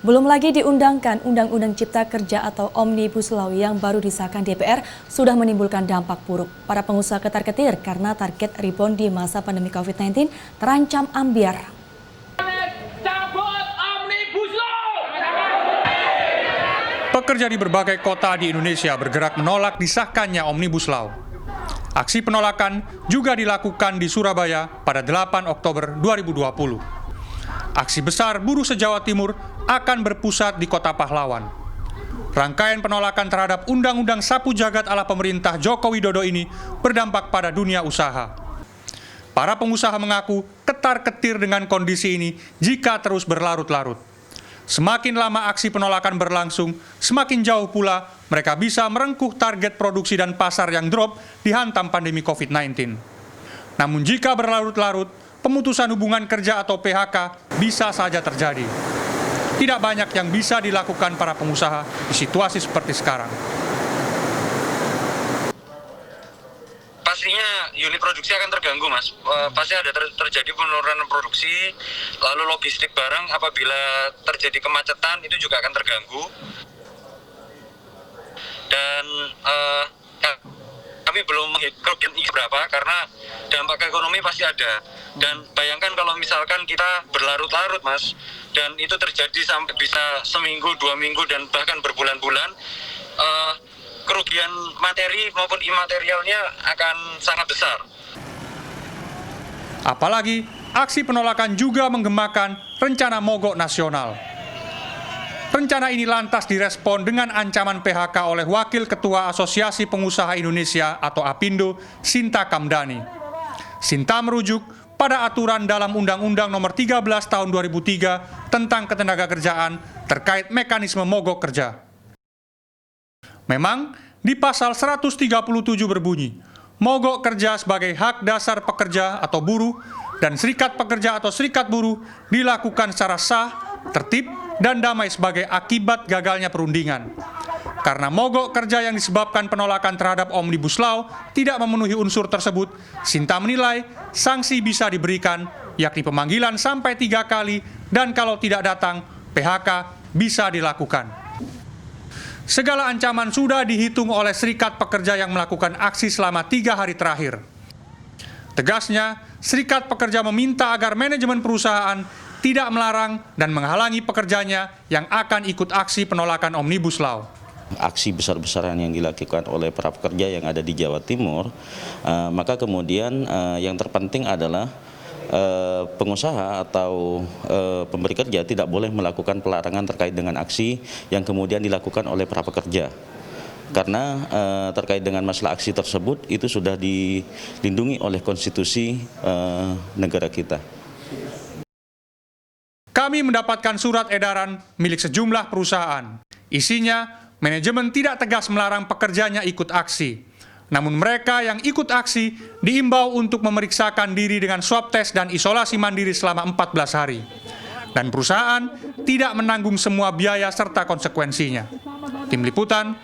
Belum lagi diundangkan Undang-Undang Cipta Kerja atau Omnibus Law yang baru disahkan DPR sudah menimbulkan dampak buruk. Para pengusaha ketar-ketir karena target rebound di masa pandemi COVID-19 terancam ambyar. Pekerja di berbagai kota di Indonesia bergerak menolak disahkannya Omnibus Law. Aksi penolakan juga dilakukan di Surabaya pada 8 Oktober 2020. Aksi besar buruh se-Jawa Timur akan berpusat di Kota Pahlawan. Rangkaian penolakan terhadap Undang-Undang Sapu Jagat ala pemerintah Joko Widodo ini berdampak pada dunia usaha. Para pengusaha mengaku ketar-ketir dengan kondisi ini jika terus berlarut-larut. Semakin lama aksi penolakan berlangsung, semakin jauh pula mereka bisa merengkuh target produksi dan pasar yang drop dihantam pandemi COVID-19. Namun jika berlarut-larut, pemutusan hubungan kerja atau PHK bisa saja terjadi. Tidak banyak yang bisa dilakukan para pengusaha di situasi seperti sekarang. Pastinya unit produksi akan terganggu, Mas. Pasti ada terjadi penurunan produksi, lalu logistik barang apabila terjadi kemacetan itu juga akan terganggu. Dan kami belum menghitung berapa karena dampak ekonomi pasti ada. Dan bayangkan kalau misalkan kita berlarut-larut, Mas, dan itu terjadi sampai bisa seminggu, 2 minggu, dan bahkan berbulan-bulan, kerugian materi maupun imaterialnya akan sangat besar. Apalagi aksi penolakan juga menggemakan rencana mogok nasional. Rencana ini lantas direspon dengan ancaman PHK oleh Wakil Ketua Asosiasi Pengusaha Indonesia atau APindo, Sinta Kamdani. Sinta merujuk pada aturan dalam Undang-Undang Nomor 13 Tahun 2003 tentang Ketenagakerjaan terkait mekanisme mogok kerja. Memang di pasal 137 berbunyi, mogok kerja sebagai hak dasar pekerja atau buruh dan serikat pekerja atau serikat buruh dilakukan secara sah, tertib, dan damai sebagai akibat gagalnya perundingan. Karena mogok kerja yang disebabkan penolakan terhadap Omnibus Law tidak memenuhi unsur tersebut, Sinta menilai sanksi bisa diberikan, yakni pemanggilan sampai 3 kali, dan kalau tidak datang, PHK bisa dilakukan. Segala ancaman sudah dihitung oleh serikat pekerja yang melakukan aksi selama 3 hari terakhir. Tegasnya, serikat pekerja meminta agar manajemen perusahaan tidak melarang dan menghalangi pekerjanya yang akan ikut aksi penolakan Omnibus Law. Aksi besar-besaran yang dilakukan oleh para pekerja yang ada di Jawa Timur, maka kemudian yang terpenting adalah pengusaha atau pemberi kerja tidak boleh melakukan pelarangan terkait dengan aksi yang kemudian dilakukan oleh para pekerja. Karena terkait dengan masalah aksi tersebut itu sudah dilindungi oleh konstitusi negara kita. Kami mendapatkan surat edaran milik sejumlah perusahaan. Isinya, manajemen tidak tegas melarang pekerjanya ikut aksi. Namun mereka yang ikut aksi diimbau untuk memeriksakan diri dengan swab test dan isolasi mandiri selama 14 hari. Dan perusahaan tidak menanggung semua biaya serta konsekuensinya. Tim Liputan,